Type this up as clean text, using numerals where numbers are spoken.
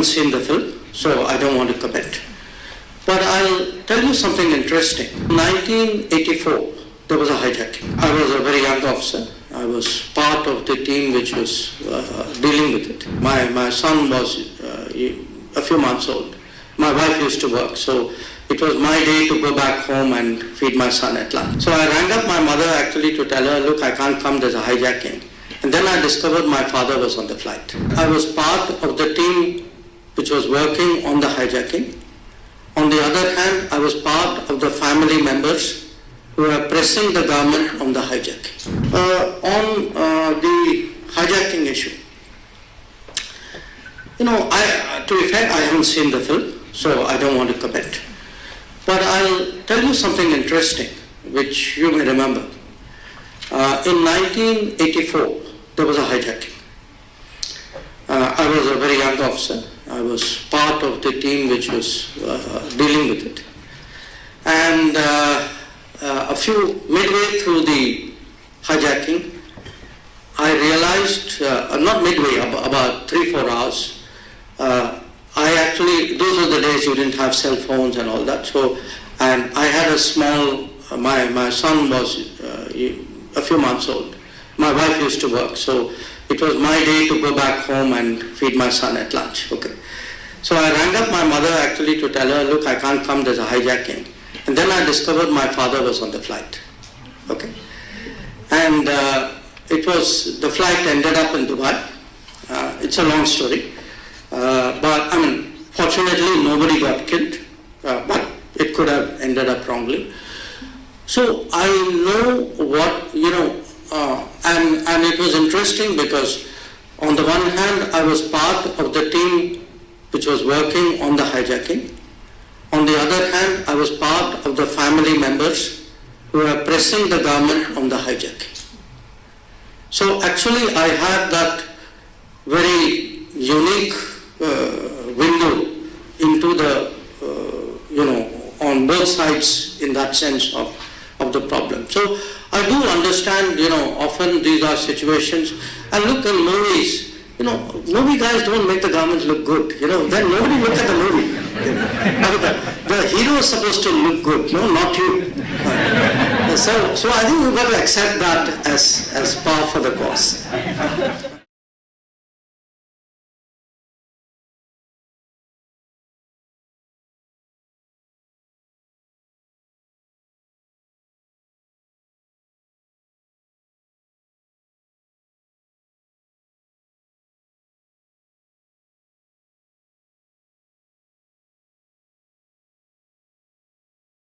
haven't seen the film, so I don't want to comment. But I'll tell you something interesting. In 1984, there was a hijacking. I was a very young officer. I was part of the team which was dealing with it. My son was a few months old. My wife used to work, so it was my day to go back home and feed my son at lunch. So I rang up my mother actually to tell her, look, I can't come, there's a hijacking. And then I discovered my father was on the flight. I was part of the team which was working on the hijacking. On the other hand, I was part of the family members who were pressing the government on the hijacking. On the hijacking issue, to be fair, I haven't seen the film, so I don't want to comment. But I'll tell you something interesting, which you may remember. In 1984, there was a hijacking. I was a very young officer. I was part of the team which was dealing with it. And midway through the hijacking, I realized, not midway, about 3-4 hours, those were the days you didn't have cell phones and all that. So, and I had a small, my son was a few months old. My wife used to work, so it was my day to go back home and feed my son at lunch. Okay. So I rang up my mother actually to tell her, look, I can't come, there's a hijacking. And then I discovered my father was on the flight. Okay. And the flight ended up in Dubai. It's a long story. But fortunately nobody got killed, but it could have ended up wrongly. So I know what, and it was interesting because on the one hand, I was part of the team which was working on the hijacking. On the other hand, I was part of the family members who were pressing the government on the hijacking. So actually, I had that very unique window into the, on both sides in that sense of the problem. So I do understand, often these are situations, and look in movies, movie guys don't make the government look good, then nobody look at the movie. The hero is supposed to look good, not you. So I think we've got to accept that as par for the course.